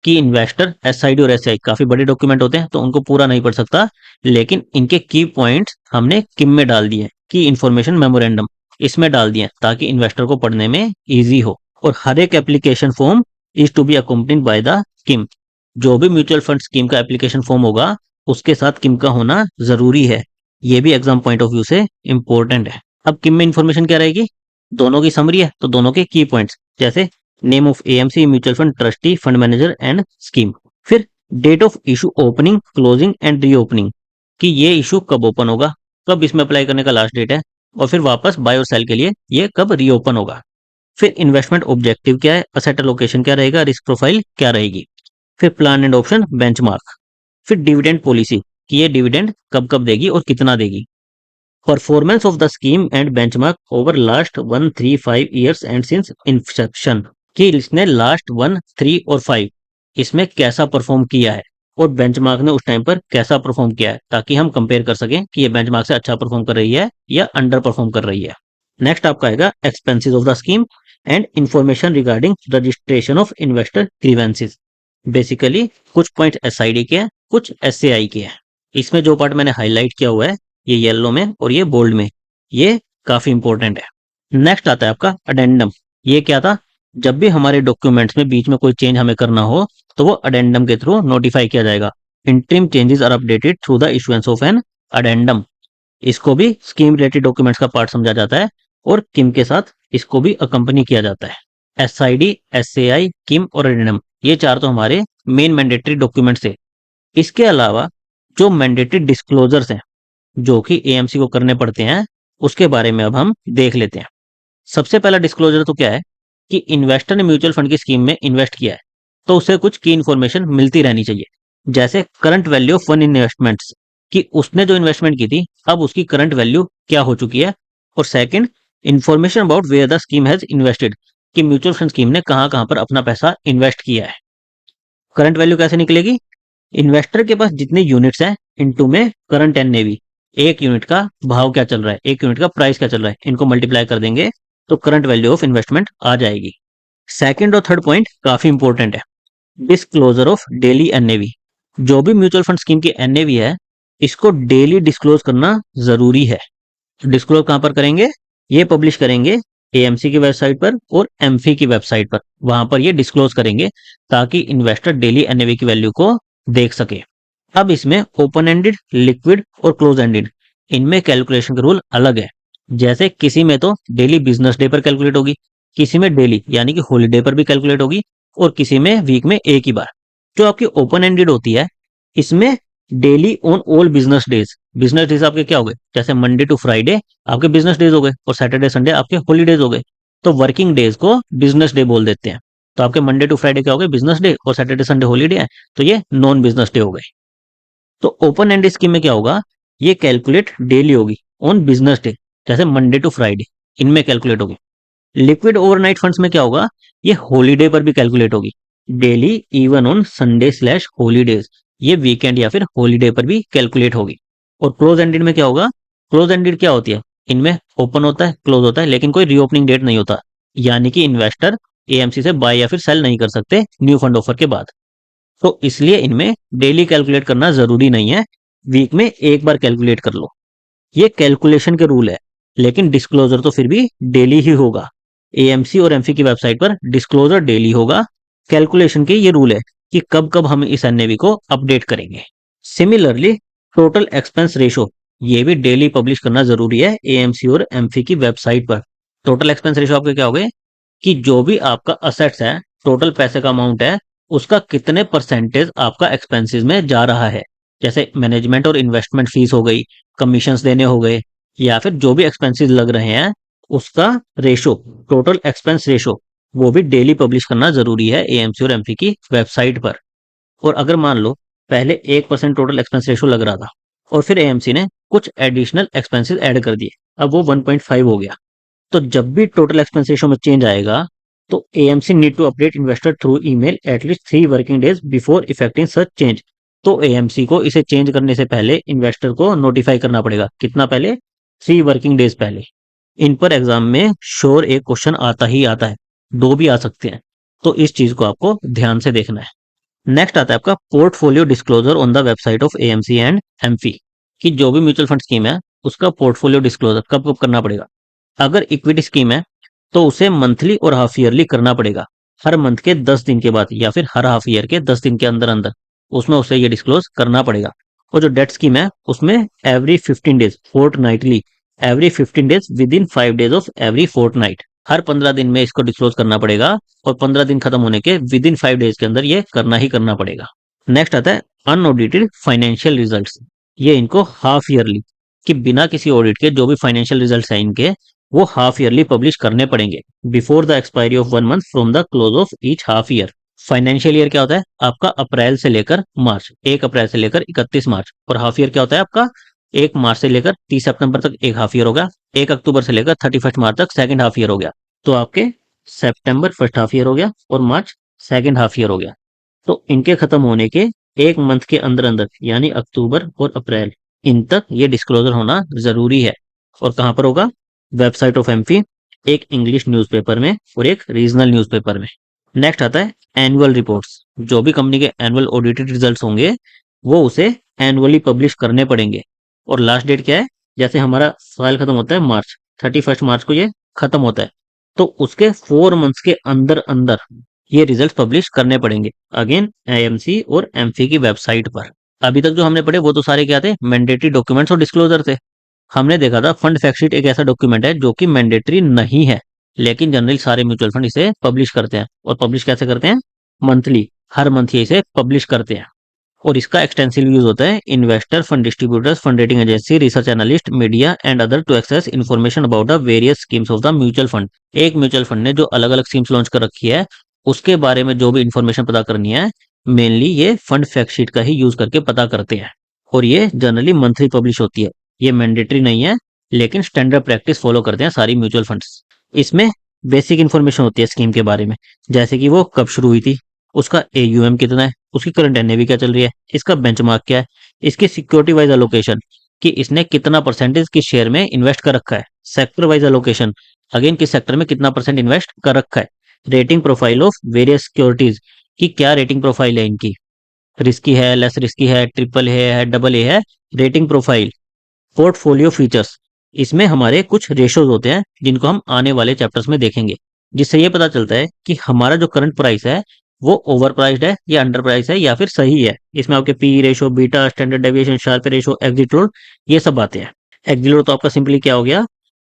कि इन्वेस्टर, एसआईडी और एससीआई काफी बड़े डॉक्यूमेंट होते हैं तो उनको पूरा नहीं पढ़ सकता, लेकिन इनके की पॉइंट्स हमने किम में डाल दिए, की इंफॉर्मेशन मेमोरेंडम इसमें डाल दिए ताकि इन्वेस्टर को पढ़ने में इजी हो। और हर एक application form is to be accompanied by the KIM, जो भी म्यूचुअल फंड स्कीम का एप्लीकेशन फॉर्म होगा उसके साथ किम का होना जरूरी है, ये भी एग्जाम पॉइंट ऑफ व्यू से इंपॉर्टेंट है। अब किम में इंफॉर्मेशन क्या रहेगी, दोनों की समरी है तो दोनों के की पॉइंट्स, जैसे name of AMC, mutual fund, trustee, fund manager and scheme. फिर date of issue, opening, closing and reopening, कि ये इशू कब ओपन होगा, कब इसमें अप्लाई करने का लास्ट डेट है, और फिर वापस बाय और सेल के लिए ये कब रीओपन होगा। फिर इन्वेस्टमेंट ऑब्जेक्टिव क्या है, असेट एलोकेशन क्या रहेगा, रिस्क प्रोफाइल क्या रहेगी। फिर प्लान एंड ऑप्शन, बेंचमार्क। फिर डिविडेंड पॉलिसी, कि ये डिविडेंड कब कब देगी और कितना देगी। Performance of the scheme and benchmark over last 1, 3, 5 years and since Inception, कि इसने लास्ट 1, 3 और 5 इसमें कैसा परफॉर्म किया है और बेंचमार्क ने उस टाइम पर कैसा परफॉर्म किया है, ताकि हम कंपेयर कर सकें कि ये बेंचमार्क से अच्छा परफॉर्म कर रही है या अंडर परफॉर्म कर रही है। नेक्स्ट आपका आएगा expenses of the scheme and information regarding registration of investor grievances. Basically कुछ पॉइंट एसआईडी के हैं, कुछ एसएआई के हैं। इसमें जो पार्ट मैंने हाईलाइट किया हुआ है, ये येलो में और ये बोल्ड में, ये काफी इंपॉर्टेंट है। नेक्स्ट आता है आपका अडेंडम। ये क्या था? जब भी हमारे डॉक्यूमेंट्स में बीच में कोई चेंज हमें करना हो तो वो अडेंडम के थ्रू नोटिफाई किया जाएगा। Interim changes are updated through the issuance of an addendum. इसको भी स्कीम रिलेटेड डॉक्यूमेंट्स का पार्ट समझा जाता है और किम के साथ इसको भी अकंपनी किया जाता है। एसआईडी, एसएआई, किम और अडेंडम, ये चार तो हमारे मेन मैंडेटरी डॉक्यूमेंट्स है। इसके अलावा जो मैंडेटरी डिस्क्लोजर्स हैं जो कि एएमसी को करने पड़ते हैं, उसके बारे में अब हम देख लेते हैं। सबसे पहला डिस्क्लोजर तो क्या है कि इन्वेस्टर ने म्यूचुअल फंड की स्कीम में इन्वेस्ट किया है तो उसे कुछ की इन्फॉर्मेशन मिलती रहनी चाहिए, जैसे current value of one investments, कि उसने जो इन्वेस्टमेंट की थी अब उसकी करंट वैल्यू क्या हो चुकी है। और second, information about where the scheme has invested, कि म्यूचुअल फंड स्कीम ने कहां कहां पर अपना पैसा इन्वेस्ट किया है। करंट वैल्यू कैसे निकलेगी? इन्वेस्टर के पास जितने यूनिट्स हैं इनटू में करंट एनएवी, एक यूनिट का भाव क्या चल रहा है, एक यूनिट का प्राइस क्या चल रहा है, इनको मल्टीप्लाई कर देंगे तो करंट वैल्यू ऑफ इन्वेस्टमेंट आ जाएगी। सेकंड और थर्ड पॉइंट काफी इंपॉर्टेंट है, डिस्क्लोजर ऑफ डेली एनएवी। जो भी म्यूचुअल फंड स्कीम की एनएवी है इसको डेली डिस्क्लोज करना जरूरी है। डिस्क्लोज कहां पर करेंगे? ये पब्लिश करेंगे एएमसी की वेबसाइट पर और एमफी की वेबसाइट पर, वहां पर ये डिस्क्लोज करेंगे ताकि इन्वेस्टर डेली एनएवी की वैल्यू को देख सके। अब इसमें ओपन एंडेड, लिक्विड और क्लोज एंडेड, इनमें कैलकुलेशन का रूल अलग है। जैसे किसी में तो डेली बिजनेस डे पर कैलकुलेट होगी, किसी में डेली यानी कि हॉलीडे पर भी कैलकुलेट होगी और किसी में वीक में एक ही बार। जो आपकी ओपन एंडेड होती है इसमें daily on all business days. Business days आपके क्या हो गए? जैसे मंडे टू फ्राइडे आपके बिजनेस डेज हो गए और सैटरडे संडे आपके हॉलीडेज हो गए, तो वर्किंग डेज को बिजनेस डे बोल देते हैं। तो आपके मंडे टू फ्राइडे क्या हो गए? बिजनेस डे, और सैटरडे संडे हॉलीडे है तो ये नॉन बिजनेस डे हो गए। तो ओपन एंड स्कीम में क्या होगा? ये कैलकुलेट डेली होगी ऑन बिजनेस डे, जैसे मंडे टू फ्राइडे इनमें कैलकुलेट होगी। लिक्विड ओवरनाइट फंड्स में क्या होगा? ये हॉलीडे पर भी कैलकुलेट होगी, daily even on Sunday slash holidays, ये वीकेंड या फिर हॉलीडे पर भी कैलकुलेट होगी। और क्लोज एंडेड में क्या होगा? क्लोज एंडेड क्या होती है? इनमें ओपन होता है, क्लोज होता है, लेकिन कोई रीओपनिंग डेट नहीं होता, यानी कि इन्वेस्टर एएमसी से बाय या फिर सेल नहीं कर सकते न्यू फंड ऑफर के बाद। तो इसलिए इनमें डेली कैलकुलेट करना जरूरी नहीं है, वीक में एक बार कैलकुलेट कर लो। ये कैलकुलेशन के रूल है, लेकिन डिस्क्लोजर तो फिर भी डेली ही होगा। एएमसी और एमसी की वेबसाइट पर डिस्क्लोजर डेली होगा। कैलकुलेशन के ये रूल है कि कब कब हम इस एनएवी को अपडेट करेंगे। सिमिलरली टोटल एक्सपेंस रेशो, ये भी डेली पब्लिश करना जरूरी है एएमसी और एमसी की वेबसाइट पर। टोटल एक्सपेंस रेशो आपके क्या हो गए? कि जो भी आपका असेट्स है, टोटल पैसे का अमाउंट है, उसका कितने परसेंटेज आपका एक्सपेंसेस में जा रहा है। जैसे मैनेजमेंट और इन्वेस्टमेंट फीस हो गई, कमीशंस देने हो गए, या फिर जो भी एक्सपेंसेस लग रहे हैं उसका रेशो, टोटल एक्सपेंस रेशो, वो भी डेली पब्लिश करना जरूरी है एएमसी और एमपी की वेबसाइट पर। और अगर मान लो पहले 1% टोटल एक्सपेंस रेशो लग रहा था और फिर एएमसी ने कुछ एडिशनल एक्सपेंसेस ऐड कर दिए, अब वो 1.5 हो गया, तो जब भी टोटल एक्सपेंस रेशो में चेंज आएगा तो AMC need to update investor through email at least 3 working days before effecting such change. तो एएमसी को इसे चेंज करने से पहले इन्वेस्टर को नोटिफाई करना पड़ेगा। कितना पहले? 3 वर्किंग डेज पहले। इन पर एग्जाम में श्योर एक क्वेश्चन आता ही आता है, दो भी आ सकते हैं, तो इस चीज को आपको ध्यान से देखना है। नेक्स्ट आता है आपका portfolio disclosure on the website of AMC and AMFI, कि जो भी म्यूचुअल फंड स्कीम है उसका पोर्टफोलियो डिस्क्लोजर कब कब करना पड़ेगा। अगर इक्विटी स्कीम है तो उसे मंथली और हाफ ईयरली करना पड़ेगा, हर मंथ के 10 दिन के बाद या फिर हर हाफ ईयर के 10 दिन के अंदर अंदर उसमें उसे ये डिस्क्लोज करना पड़ेगा। और जो डेट स्कीम है उसमें every 15 days fortnightly, every 15 days within 5 days of every fortnight, हर 15 दिन में इसको डिस्क्लोज करना पड़ेगा और 15 दिन खत्म होने के विद इन 5 डेज के अंदर ये करना ही करना पड़ेगा। नेक्स्ट आता है अनऑडिटेड फाइनेंशियल रिजल्ट्स, ये इनको हाफ ईयरली, कि बिना किसी ऑडिट के जो भी फाइनेंशियल रिजल्ट्स हैं इनके वो हाफ ईयरली पब्लिश करने पड़ेंगे before the expiry of 1 month from the close of each half year. Financial year क्या होता है आपका? अप्रैल से लेकर मार्च, 1 अप्रैल से लेकर 31 मार्च। और हाफ ईयर क्या होता है आपका? 1 मार्च से लेकर 30 सितंबर तक एक हाफ ईयर हो गया, 1 अक्टूबर से लेकर 31 मार्च तक सेकंड हाफ ईयर हो गया। तो आपके सितंबर फर्स्ट हाफ ईयर हो गया और मार्च सेकंड हाफ ईयर हो गया। तो इनके खत्म होने के 1 मंथ के अंदर अंदर यानी अक्टूबर और अप्रैल, इन तक ये डिस्क्लोजर होना जरूरी है। और कहाँ पर होगा? वेबसाइट ऑफ एमफी, एक इंग्लिश न्यूज़पेपर में और एक रीजनल न्यूज़पेपर में। नेक्स्ट आता है एनुअल रिपोर्ट्स। जो भी कंपनी के एनुअल ऑडिटेड रिजल्ट्स होंगे वो उसे एनुअली पब्लिश करने पड़ेंगे। और लास्ट डेट क्या है? जैसे हमारा साल खत्म होता है मार्च, 31 मार्च को ये खत्म होता है, तो उसके 4 मंथ्स के अंदर अंदर ये रिजल्ट पब्लिश करने पड़ेंगे, अगेन एएमसी और एमफी की वेबसाइट पर। अभी तक जो हमने पढ़े वो तो सारे क्या थे? मैंडेटरी डॉक्यूमेंट्स और डिस्क्लोजर थे। हमने देखा था फंड फैक्ट शीट एक ऐसा डॉक्यूमेंट है जो कि मैंडेटरी नहीं है, लेकिन जनरली सारे म्यूचुअल फंड इसे पब्लिश करते हैं। और पब्लिश कैसे करते हैं? मंथली, हर मंथ ये इसे पब्लिश करते हैं। और इसका एक्सटेंसिव यूज होता है investor, fund distributors, fund rating agency, research analyst, media and other to access information about the various schemes of the mutual fund. एक म्यूचुअल फंड ने जो अलग अलग स्कीम्स लॉन्च कर रखी है उसके बारे में जो भी इंफॉर्मेशन पता करनी है, मेनली ये फंड फैक्ट शीट का ही यूज करके पता करते हैं। और ये जनरली मंथली पब्लिश होती है। ये मैंडेटरी नहीं है, लेकिन स्टैंडर्ड प्रैक्टिस फॉलो करते हैं सारी म्यूचुअल फंड्स। इसमें बेसिक इन्फॉर्मेशन होती है स्कीम के बारे में, जैसे कि वो कब शुरू हुई थी, उसका एयूएम कितना है, उसकी करंट एनएवी क्या चल रही है, इसका बेंचमार्क क्या है, इसकी सिक्योरिटी वाइज एलोकेशन कि इसने कितना परसेंटेज किस शेयर में इन्वेस्ट कर रखा है, सेक्टर वाइज एलोकेशन अगेन किस सेक्टर में कितना परसेंट इन्वेस्ट कर रखा है, rating profile of various securities की क्या रेटिंग प्रोफाइल है इनकी, रिस्की है, लेस रिस्की है, ट्रिपल है, डबल ए है, रेटिंग प्रोफाइल, पोर्टफोलियो फीचर्स। इसमें हमारे कुछ रेशोज होते हैं जिनको हम आने वाले चैप्टर्स में देखेंगे, जिससे ये पता चलता है कि हमारा जो करंट प्राइस है वो ओवर प्राइस्ड है या अंडर प्राइस है या फिर सही है। इसमें आपके P ratio, beta, standard deviation, Sharpe ratio, exit load, ये सब आते हैं। एग्जिट लोड तो आपका सिंपली क्या हो गया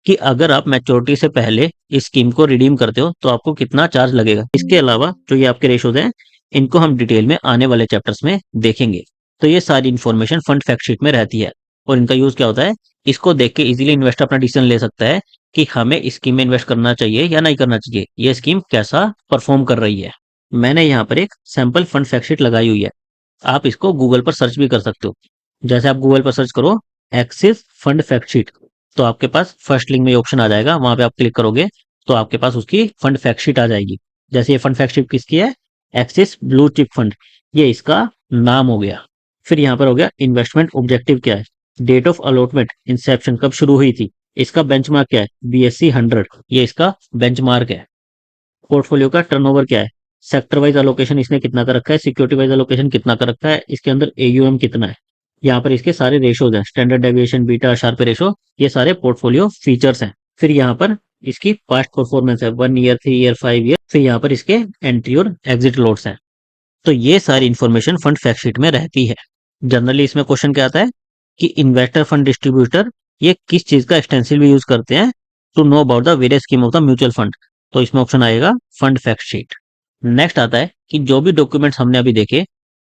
कि अगर आप मैच्योरिटी से पहले इस स्कीम को रिडीम करते हो तो आपको कितना चार्ज लगेगा। इसके अलावा जो ये आपके रेशोज हैं इनको हम डिटेल में आने वाले चैप्टर्स में देखेंगे। तो ये सारी इन्फॉर्मेशन फंड फैक्ट शीट में रहती है। और इनका यूज क्या होता है? इसको देख के इजीली इन्वेस्टर अपना डिसीजन ले सकता है कि हमें इस स्कीम में इन्वेस्ट करना चाहिए या नहीं करना चाहिए, ये स्कीम कैसा परफॉर्म कर रही है। मैंने यहाँ पर एक सैंपल फंड फैक्ट शीट लगाई हुई है, आप इसको गूगल पर सर्च भी कर सकते हो। जैसे आप गूगल पर सर्च करो एक्सिस फंड फैक्ट शीट, तो आपके पास फर्स्ट लिंक में ऑप्शन आ जाएगा, वहां पे आप क्लिक करोगे तो आपके पास उसकी फंड फैक्ट शीट आ जाएगी। जैसे ये फंड फैक्ट शीट किसकी है? एक्सिस ब्लू चिप फंड, ये इसका नाम हो गया। फिर यहाँ पर हो गया इन्वेस्टमेंट ऑब्जेक्टिव क्या है, डेट ऑफ अलॉटमेंट, इंसेप्शन कब शुरू हुई थी, इसका बेंचमार्क क्या है, बीएससी 100, ये इसका बेंचमार्क है। पोर्टफोलियो का टर्नओवर क्या है, सेक्टर वाइज एलोकेशन इसने कितना कर रखा है, सिक्योरिटी वाइज एलोकेशन कितना कर रखा है, इसके अंदर एयूएम कितना है। यहाँ पर इसके सारे रेशोज हैं, standard deviation, beta, Sharpe ratio, ये सारे पोर्टफोलियो फीचर्स हैं। फिर यहाँ पर इसकी पास्ट परफॉर्मेंस है, 1 ईयर, 3 ईयर, 5 ईयर। फिर यहाँ पर इसके एंट्री और एग्जिट लॉट्स हैं। तो ये सारी इंफॉर्मेशन फंड फैक्ट शीट में रहती है। जनरली इसमें क्वेश्चन क्या आता है कि इन्वेस्टर, फंड डिस्ट्रीब्यूटर ये किस चीज का एक्सटेंसिवली यूज करते हैं to know about the various scheme of the mutual fund, तो इसमें ऑप्शन आएगा फंड फैक्ट शीट। नेक्स्ट आता है कि जो भी डॉक्यूमेंट्स हमने अभी देखे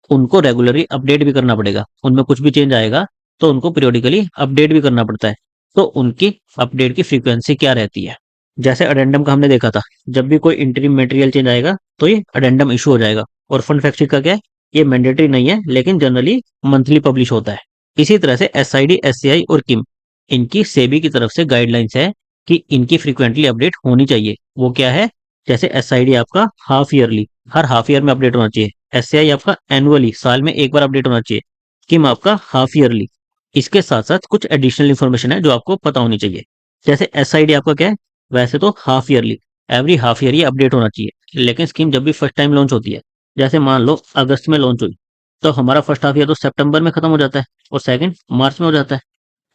उनको रेगुलरली अपडेट भी करना पड़ेगा, उनमें कुछ भी चेंज आएगा तो उनको पीरियोडिकली अपडेट भी करना पड़ता है। तो उनकी अपडेट की फ्रीक्वेंसी क्या रहती है? जैसे अडेंडम का हमने देखा था, जब भी कोई इंटरिम मटेरियल चेंज आएगा तो ये अडेंडम इशू हो जाएगा। और फंड फैक्ट शीट का क्या है? ये मैंडेटरी नहीं है, लेकिन जनरली मंथली पब्लिश होता है। इसी तरह से एसआईडी, एससीआई और किम, इनकी सेबी की तरफ से गाइडलाइंस है कि इनकी फ्रीक्वेंटली अपडेट होनी चाहिए। वो क्या है? जैसे एसआईडी आपका हाफ ईयरली, हर हाफ ईयर में अपडेट होना चाहिए। एससीआई आपका एनुअली, साल में एक बार अपडेट होना चाहिए। किम आपका हाफ ईयरली। इसके साथ साथ कुछ एडिशनल इन्फॉर्मेशन है जो आपको पता होनी चाहिए। जैसे एसआईडी आपका क्या है? वैसे तो half yearly, every half year ये अपडेट होना चाहिए। लेकिन स्कीम जब भी फर्स्ट टाइम लॉन्च होती है, जैसे मान लो अगस्त में लॉन्च हुई, तो हमारा फर्स्ट हाफ ईयर तो सितंबर में खत्म हो जाता है और सेकंड मार्च में हो जाता है।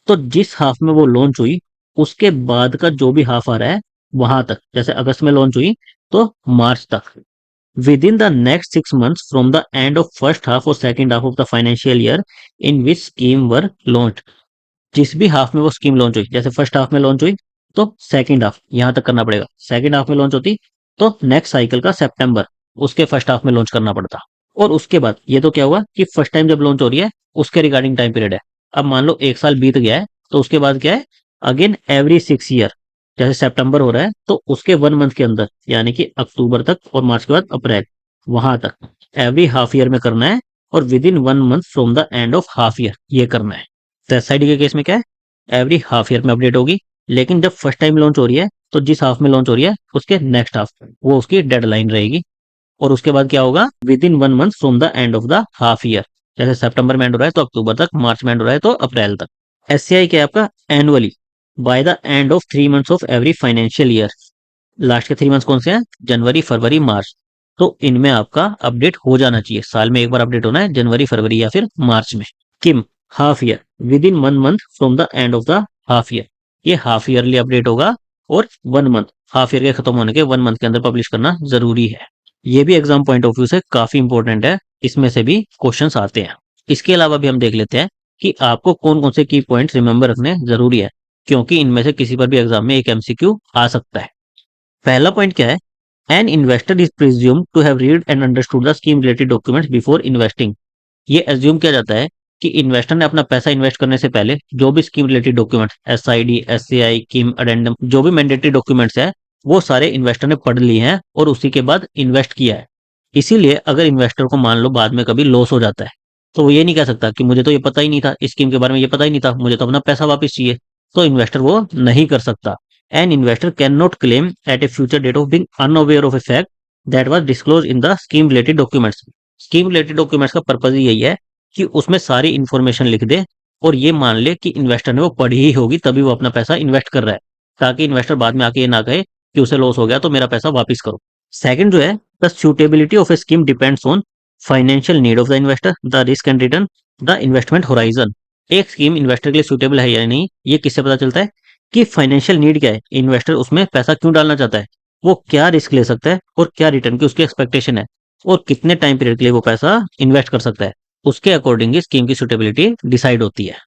तो जिस हाफ में वो लॉन्च हुई उसके बाद का जो भी हाफ आ रहा है वहां तक, जैसे अगस्त में लॉन्च हुई तो मार्च तक, within the next 6 months from the end of first half और second half of the financial year in which scheme were launch. जिस भी हाफ में वो स्कीम लॉन्च हुई, जैसे फर्स्ट हाफ में लॉन्च हुई तो सेकंड हाफ यहां तक करना पड़ेगा, सेकंड हाफ में लॉन्च होती तो नेक्स्ट साइकिल का सितंबर, उसके फर्स्ट हाफ में लॉन्च करना पड़ता। और उसके बाद ये तो क्या हुआ कि फर्स्ट टाइम जब लॉन्च हो रही है उसके रिगार्डिंग टाइम पीरियड है। अब मान लो 1 साल बीत गया है तो उसके बाद क्या है, अगेन एवरी 6 ईयर, जैसे सितंबर हो रहा है तो उसके 1 मंथ के अंदर यानी कि अक्टूबर तक और मार्च के बाद अप्रैल, वहां तक एवरी हाफ ईयर में करना है और with in 1 month from the end of half year ये करना है। तो एसआईडी के केस में क्या है, एवरी हाफ ईयर में अपडेट होगी, लेकिन जब फर्स्ट टाइम लॉन्च हो रही है तो जिस हाफ में लॉन्च हो रही है उसके नेक्स्ट हाफ वो उसकी डेडलाइन रहेगी। और उसके बाद क्या होगा, with in 1 month from the end of the half year, जैसे सितंबर में एंड हो रहा है तो अक्टूबर तक, मार्च में एंड हो रहा है तो अप्रैल तक। एससीआई क्या है आपका, annually bye the end of 3 months of every financial year. Last के 3 मंथ्स कौन से हैं, जनवरी फरवरी मार्च। तो इनमें आपका अपडेट हो जाना चाहिए, साल में एक बार अपडेट होना है, जनवरी फरवरी या फिर मार्च में। KIM half year within 1 month from the end of the half year, ये हाफ ईयरली अपडेट होगा। और 1 मंथ, हाफ ईयर के खत्म होने के 1 मंथ के अंदर पब्लिश करना जरूरी है। ये भी एग्जाम पॉइंट ऑफ व्यू से काफी इंपॉर्टेंट है, इसमें से भी क्वेश्चंस आते हैं। इसके अलावा भी हम देख लेते हैं कि आपको कौन कौन से की पॉइंट्स रिमेंबर रखने जरूरी है, क्योंकि इनमें से किसी पर भी एग्जाम में एक एमसीक्यू आ सकता है। पहला पॉइंट क्या है, an investor is presumed to have read and understood the scheme related documents before investing. ये एज्यूम किया जाता है कि इन्वेस्टर ने अपना पैसा इन्वेस्ट करने से पहले जो भी scheme related documents, SID, SCI, KIM addendum, जो भी मैंडेटरी डॉक्यूमेंट्स है वो सारे इन्वेस्टर ने पढ़ लिए हैं और उसी के बाद इन्वेस्ट किया है। इसीलिए अगर इन्वेस्टर को मान लो बाद में कभी लॉस हो जाता है तो वो ये नहीं कह सकता कि मुझे तो ये पता ही नहीं था, इस स्कीम के बारे में ये पता ही नहीं था, मुझे तो अपना पैसा वापस चाहिए। तो इन्वेस्टर वो नहीं कर सकता। An investor can not claim at a future date of being unaware of a fact that was disclose in the scheme related documents. Scheme related documents का पर्पज ही यही है कि उसमें सारी इन्फॉर्मेशन लिख दे और ये मान ले कि इन्वेस्टर ने वो पढ़ी ही होगी तभी वो अपना पैसा इन्वेस्ट कर रहा है, ताकि इन्वेस्टर बाद में आके ये ना कहे कि उसे लॉस हो गया तो मेरा पैसा वापस करो। सेकंड जो है, the suitability of a scheme depends on financial need of the investor, the risk and return, the investment horizon. एक स्कीम इन्वेस्टर के लिए सुटेबल है या नहीं, ये किससे पता चलता है कि फाइनेंशियल नीड क्या है, इन्वेस्टर उसमें पैसा क्यों डालना चाहता है, वो क्या रिस्क ले सकता है और क्या रिटर्न की उसकी एक्सपेक्टेशन है, और कितने टाइम पीरियड के लिए वो पैसा इन्वेस्ट कर सकता है। उसके अकॉर्डिंग स्कीम की सुटेबिलिटी डिसाइड होती है।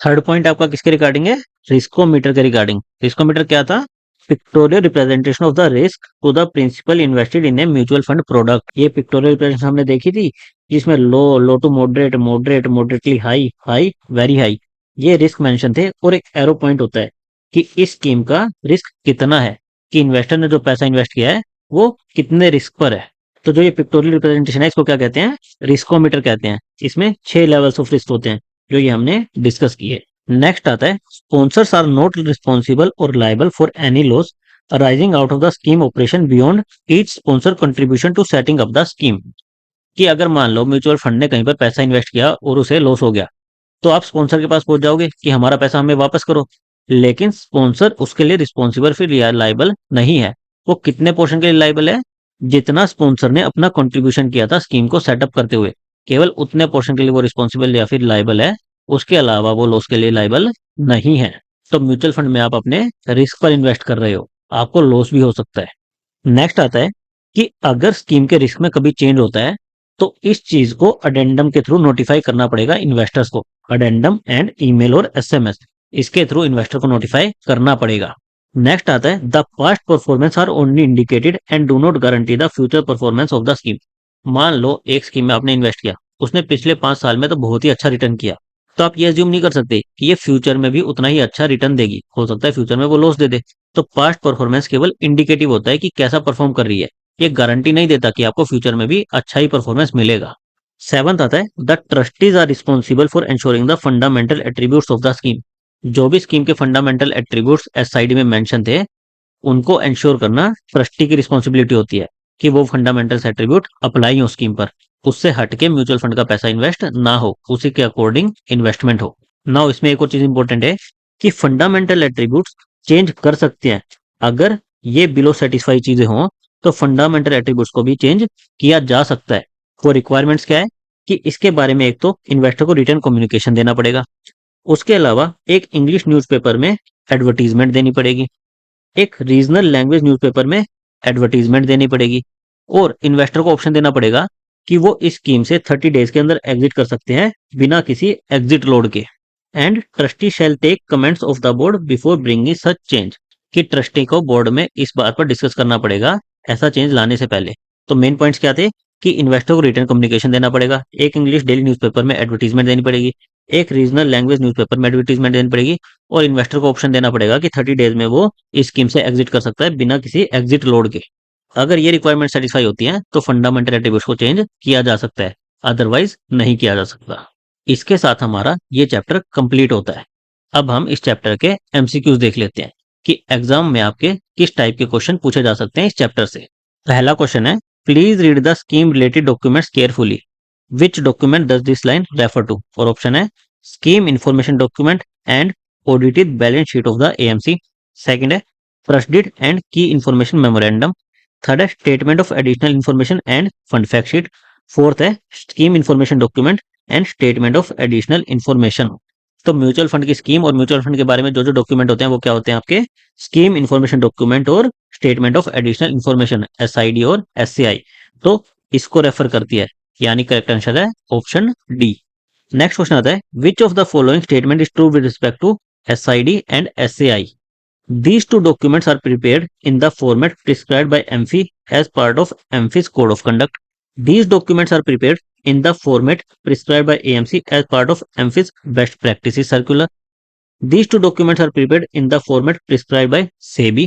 थर्ड पॉइंट आपका किसके रिगार्डिंग है, रिस्कोमीटर के रिगार्डिंग। रिस्कोमीटर क्या था, pictorial representation of the risk to the principal invested in a mutual fund product. ये पिक्टोरियल रिप्रेजेंटेशन हमने देखी थी, जिसमें low, low to moderate, moderate, moderately high, high, very high, ये रिस्क मेंशन थे। और एक एरो पॉइंट होता है कि इस स्कीम का रिस्क कितना है, कि इन्वेस्टर ने जो पैसा इन्वेस्ट किया है वो कितने रिस्क पर है। तो जो ये पिक्टोरियल रिप्रेजेंटेशन है इसको क्या कहते हैं, रिस्कोमीटर कहते हैं। इसमें 6 लेवल्स ऑफ रिस्क होते हैं जो ये हमने डिस्कस किए। नेक्स्ट आता है, स्पॉन्सर्स आर नॉट रिस्पॉन्सिबल और liable for any loss arising out of the scheme operation beyond each sponsor contribution to setting up the scheme. कि अगर मान लो म्यूचुअल फंड ने कहीं पर पैसा इन्वेस्ट किया और उसे लॉस हो गया तो आप स्पॉन्सर के पास पहुंच जाओगे कि हमारा पैसा हमें वापस करो, लेकिन स्पॉन्सर उसके लिए रिस्पॉन्सिबल फिर लाइबल नहीं है। वो कितने पोर्शन के लिए लाइबल है, जितना स्पॉन्सर ने अपना कंट्रीब्यूशन किया था स्कीम को सेटअप करते हुए, केवल उतने पोर्शन के लिए वो रिस्पॉन्सिबल या फिर लाइबल है। उसके अलावा वो लॉस के लिए लाइबल नहीं है। तो म्यूचुअल फंड में आप अपने रिस्क पर इन्वेस्ट कर रहे हो, आपको लॉस भी हो सकता है। नेक्स्ट आता है कि अगर स्कीम के रिस्क में कभी चेंज होता है तो इस चीज को अडेंडम के थ्रू नोटिफाई करना पड़ेगा इन्वेस्टर्स को। अडेंडम एंड ईमेल और एसएमएस, इसके थ्रू इन्वेस्टर को नोटिफाई करना पड़ेगा। नेक्स्ट आता है, the past performance are only indicated and do not guarantee the future performance of the scheme. मान लो एक स्कीम में आपने इन्वेस्ट किया, उसने पिछले 5 साल में तो बहुत ही अच्छा रिटर्न किया, तो आप ये अज्यूम नहीं कर सकते कि ये फ्यूचर में भी उतना ही अच्छा रिटर्न देगी, हो सकता है फ्यूचर में वो लॉस दे दे। तो पास्ट परफॉर्मेंस केवल इंडिकेटिव होता है कि कैसा परफॉर्म कर रही है, ये गारंटी नहीं देता कि आपको फ्यूचर में भी अच्छा ही परफॉर्मेंस मिलेगा। सेवंथ आता है, the trustees are responsible for ensuring the fundamental attributes of the scheme. जो भी स्कीम के फंडामेंटल एट्रीब्यूट्स एसआईडी में मेंशन थे उनको एंश्योर करना ट्रस्टी की रिस्पॉन्सिबिलिटी होती है कि वो फंडामेंटल एट्रीब्यूट अप्लाई हो स्कीम पर, उससे हटके म्यूचुअल फंड का पैसा इन्वेस्ट ना हो, उसी के अकॉर्डिंग इन्वेस्टमेंट हो। नाउ इसमें एक और चीज इंपॉर्टेंट है कि फंडामेंटल एट्रीब्यूट्स चेंज कर सकते हैं। अगर ये बिलो सेटिस्फाई चीजें हों तो फंडामेंटल एट्रीब्यूट्स को भी चेंज किया जा सकता है। वो रिक्वायरमेंट्स क्या है कि इसके बारे में एक तो इन्वेस्टर को रिटर्न कम्युनिकेशन देना पड़ेगा, उसके अलावा एक इंग्लिश न्यूज़पेपर में एडवर्टीजमेंट देनी पड़ेगी, एक रीजनल लैंग्वेज न्यूज़पेपर में एडवर्टीजमेंट देनी पड़ेगी, और इन्वेस्टर को ऑप्शन देना पड़ेगा कि वो इस स्कीम से 30 डेज के अंदर एग्जिट कर सकते हैं बिना किसी एग्जिट लोड के। And trustee shall take comments of the board before bringing such change. कि ट्रस्टी को बोर्ड में इस बात पर डिस्कस करना पड़ेगा ऐसा चेंज लाने से पहले। तो मेन पॉइंट्स क्या थे कि इन्वेस्टर को रिटर्न कम्युनिकेशन देना पड़ेगा, एक इंग्लिश डेली न्यूज़पेपर में एडवर्टीजमेंट देनी पड़ेगी, एक रीजनल लैंग्वेज न्यूज़पेपर में एडवर्टीजमेंट देनी पड़ेगी, और इन्वेस्टर को ऑप्शन देना पड़ेगा कि 30 डेज में वो इस स्कीम से एग्जिट कर सकता है बिना किसी एग्जिट लोड के। अगर ये रिक्वायरमेंट सेटिस्फाई होती है तो फंडामेंटल एट्रीब्यूट्स को चेंज किया जा सकता है, अदरवाइज नहीं किया जा सकता। इसके साथ हमारा ये चैप्टर कंप्लीट होता है। अब हम इस चैप्टर के एमसीक्यूज देख लेते हैं कि एग्जाम में आपके किस टाइप के क्वेश्चन पूछे जा सकते हैं इस चैप्टर से। पहला क्वेश्चन है, please read the scheme related documents carefully. Which document does this line refer to? और ऑप्शन है scheme information document and audited balance sheet of the AMC. Second है president and key information memorandum. Third है statement of additional information and fund fact sheet. Fourth है scheme information document and statement of additional information. तो म्यूचुअल फंड की स्कीम और म्यूचुअल फंड के बारे में जो जो डॉक्यूमेंट होते हैं वो क्या होते हैं आपके स्कीम इंफॉर्मेशन डॉक्यूमेंट और statement of additional information, SID और एससीआई। तो इसको रेफर करती है, यानी करेक्ट आंसर है ऑप्शन डी। नेक्स्ट क्वेश्चन आता है, which of the following statement is true with respect to SID and SCI? These two documents are prepared in the format prescribed by MFI as part of MFI's Code of Conduct. These documents are prepared in the format prescribed by AMC as part of MFI's Best Practices Circular. These two documents are prepared in the format prescribed by SEBI.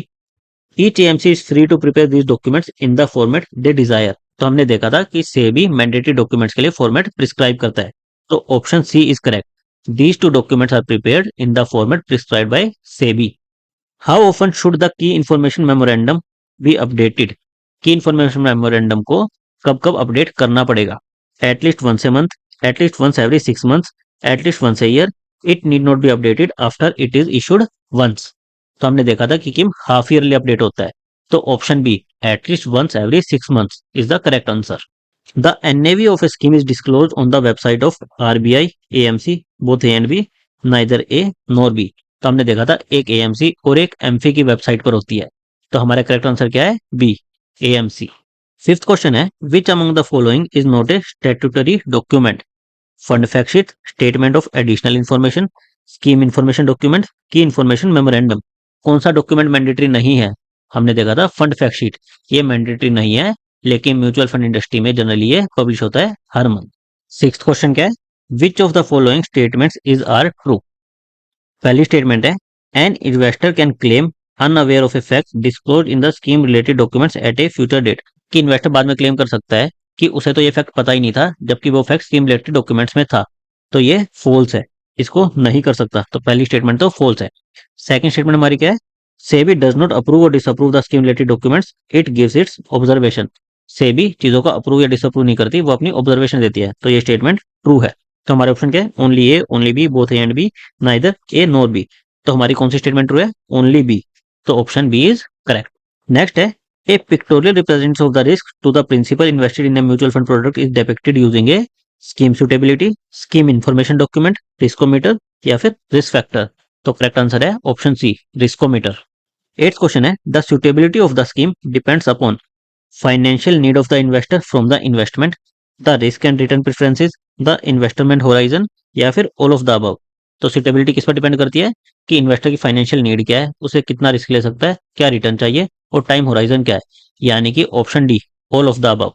Each AMC is free to prepare these documents in the format they desire. तो हमने देखा था कि SEBI मैंडेटरी डॉक्यूमेंट्स के लिए फॉर्मेट प्रिस्क्राइब करता है, तो option C is correct. These two documents are prepared in the format prescribed by SEBI. How often should the key information memorandum be updated? Key information memorandum को कब कब अपडेट करना पड़ेगा? At least once a month, at least once every 6 months, at least once a year, it need not be updated after it is issued once. तो हमने देखा था कि किम हाफ ईयरली अपडेट होता है, तो option B at least once every 6 months is the correct answer. The NAV of a scheme is disclose on the website of RBI, AMC, both A and B, neither A nor B. तो हमने देखा था एक एएमसी और एक एमफी की वेबसाइट पर होती है, तो हमारा करेक्ट आंसर क्या है? B, AMC. फिफ्थ क्वेश्चन है, which among the following is not a statutory document? Fund fact sheet, statement of additional information, scheme information document, key information memorandum. कौन सा डॉक्यूमेंट मैंडेटरी नहीं है? हमने देखा था फंड फैक्ट शीट, ये मैंडेटरी नहीं है, लेकिन म्यूचुअल फंड इंडस्ट्री में जनरली ये पब्लिश होता है हर मंथ। सिक्स्थ क्वेश्चन क्या है, which of the following statements is are true? पहली स्टेटमेंट है, an investor can claim unaware of a fact disclose in the scheme related documents at a future date. कि इन्वेस्टर बाद में क्लेम कर सकता है कि उसे तो ये फैक्ट पता ही नहीं था, जबकि वो फैक्ट स्कीम रिलेटेड डॉक्यूमेंट्स में था, तो ये फॉल्स है, इसको नहीं कर सकता। तो पहली स्टेटमेंट तो फॉल्स है। सेकंड स्टेटमेंट हमारी क्या है, सेबी डज नॉट अप्रूव और disapprove the scheme related documents, it gives it's observation. SEBI चीजों का अप्रूव या डिसअप्रूव नहीं करती, वो अपनी ऑब्जर्वेशन देती है, तो ये स्टेटमेंट ट्रू है। तो हमारे ऑप्शन क्या है, only A, only B, both A and B, neither A nor B. तो हमारी कौन सी स्टेटमेंट ट्रू है? ओनली बी, तो option B is correct. Next है, a pictorial representation of the risk to the principal invested in a mutual fund product is depicted using a scheme suitability, scheme information document, riskometer या फिर रिस्क फैक्टर। तो करेक्ट आंसर है option C, riskometer. Eighth question है, the suitability of the scheme depends upon financial need of the investor from the investment, the risk and return preferences, the investment horizon या फिर ऑल ऑफ द अबव। तो सुटेबिलिटी किस पर डिपेंड करती है कि इन्वेस्टर की फाइनेंशियल नीड क्या है, उसे कितना रिस्क ले सकता है, क्या रिटर्न चाहिए और टाइम होराइजन क्या है, यानी कि option D, all of the above.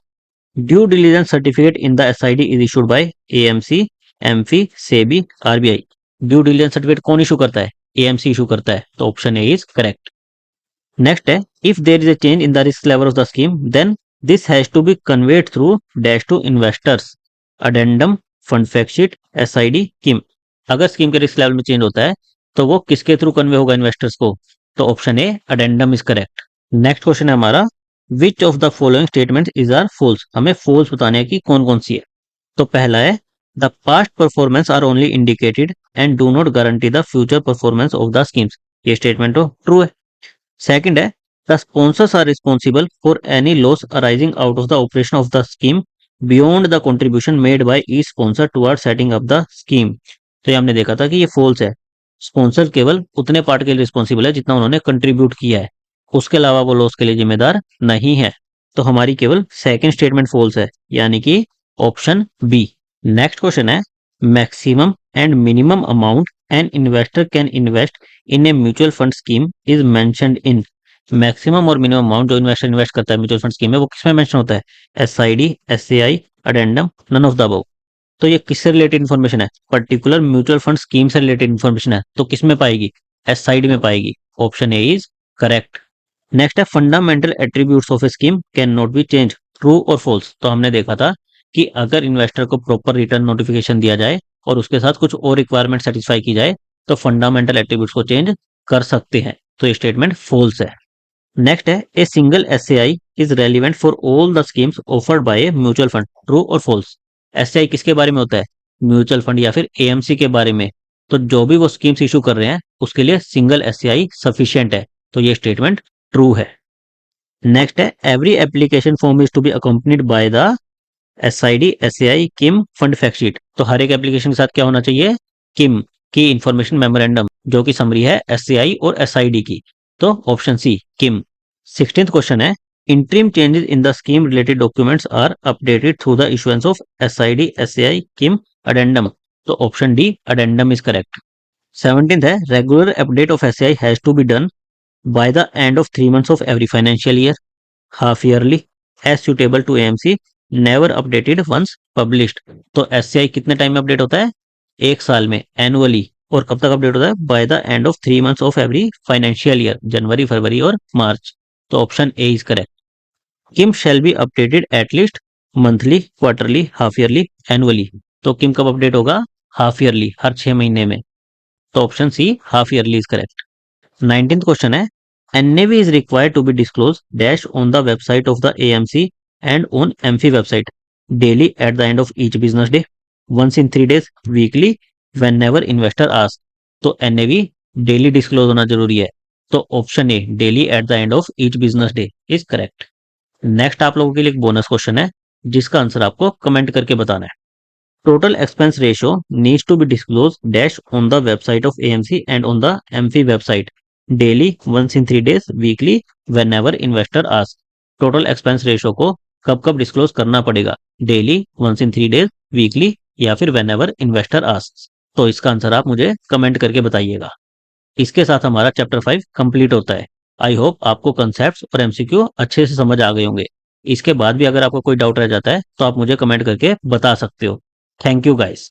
Due diligence certificate in the SID is issued by AMC, AMFI, SEBI, RBI. Due diligence certificate कौन इशू करता है? एएमसी इशू करता है, तो option A is correct. Next है, if there is a change in the risk level of the scheme then this has to be conveyed through dash to investors, addendum, fund fact sheet, SID, KIM. अगर स्कीम के रिस्क लेवल में चेंज होता है तो वो किसके थ्रू कन्वे होगा इन्वेस्टर्स को? तो option A, addendum is correct. Next question है हमारा, which of the following statement is are false? हमें फॉल्स बताने की कौन कौन सी है। तो पहला है, the past performance are only indicated and do not guarantee the future performance of the schemes. ये स्टेटमेंट तो ट्रू है। सेकंड है, the sponsors are responsible for any loss arising out of the operation of the scheme beyond the contribution made by each sponsor toward setting up the scheme. तो ये हमने देखा था कि ये फॉल्स है, स्पॉन्सर केवल उतने पार्ट के लिए रिस्पॉन्सिबल है जितना उन्होंने कंट्रीब्यूट किया है, उसके अलावा वो लॉस के लिए जिम्मेदार नहीं है। तो हमारी केवल सेकंड स्टेटमेंट फॉल्स है, यानी कि ऑप्शन बी। नेक्स्ट क्वेश्चन है, maximum and minimum amount N investor can invest in a mutual fund scheme is mentioned in. Maximum और मिनिमम अमाउंट जो इन्वेस्टर इन्वेस्ट करता है म्यूचुअल फंड स्कीम में, वो किसमें मेंशन होता है? SID, SAI, addendum, none of the above. तो ये किससे रिलेटेड इन्फॉर्मेशन है? पर्टिकुलर म्यूचुअल फंड स्कीम से रिलेटेड इन्फॉर्मेशन है, तो किस में पाएगी? एसआईडी में पाएगी, option A is correct. Next है, fundamental attributes of a scheme can not be change, true और फॉल्स। तो हमने देखा था कि अगर इन्वेस्टर को प्रॉपर रिटर्न नोटिफिकेशन दिया जाए और उसके साथ कुछ और रिक्वायरमेंट सेटिस्फाई की जाए तो फंडामेंटल एट्रीब्यूट्स को चेंज कर सकते हैं। तो ये स्टेटमेंट फॉल्स है। नेक्स्ट है a single SAI is relevant for all the schemes offered by A mutual fund, true और फॉल्स। एसएआई किसके बारे में होता है? म्यूचुअल फंड या फिर एएमसी के बारे में। तो जो भी वो स्कीम्स इशू कर रहे हैं उसके लिए सिंगल एसएआई सफिशिएंट है। तो ये स्टेटमेंट ट्रू है। नेक्स्ट है every application form is to be accompanied by the SID SAI KIM fund fact sheet. तो हर एक एप्लीकेशन के साथ क्या होना चाहिए? किम की इंफॉर्मेशन मेमोरेंडम, जो कि समरी है एससीआई और एसआईडी की। तो option C KIM. 16th question है interim changes in the scheme related documents are updated through the issuance of SID SAI KIM addendum. तो option D addendum is correct. 17th है regular update of SI has to be done by the end of 3 months of every financial year, half yearly, as suitable to AMC, never updated once published. तो एससीआई कितने टाइम में अपडेट होता है? 1 साल में, एनुअली। और कब तक अपडेट होता है? By the end of 3 months of every financial year, जनवरी, फरवरी और मार्च। तो option A is correct. KIM shall be updated at least monthly, quarterly, half yearly, annually. तो किम कब अपडेट होगा? हाफ ईयरली, हर 6 महीने में। तो option C half yearly is correct. 19th question है NAV is required to be disclose dash on the website of the AMC and on AMFI website daily at the end of each business day, once in 3 days, weekly, when never investor ask. तो एनएवी डेली डिस्क्लोज होना जरूरी है। तो option A daily at the end of each business day is correct. Next आप लोगों के लिए एक बोनस क्वेश्चन है जिसका आंसर आपको कमेंट करके बताना है। Total expense ratio needs to be disclose dash on the website of AMC and on the AMFI website daily, once in 3 days, weekly, whenever investor ask. Total expense ratio को कब कब डिस्क्लोज करना पड़ेगा? Daily, once in 3 days, weekly या फिर वेन एवर इन्वेस्टर आस्क। तो इसका आंसर आप मुझे कमेंट करके बताइएगा। इसके साथ हमारा चैप्टर 5 कंप्लीट होता है। आई होप आपको कंसेप्ट और एमसीक्यू अच्छे से समझ आ गए होंगे। इसके बाद भी अगर आपको कोई डाउट रह जाता है तो आप मुझे कमेंट करके बता सकते हो। Thank you guys.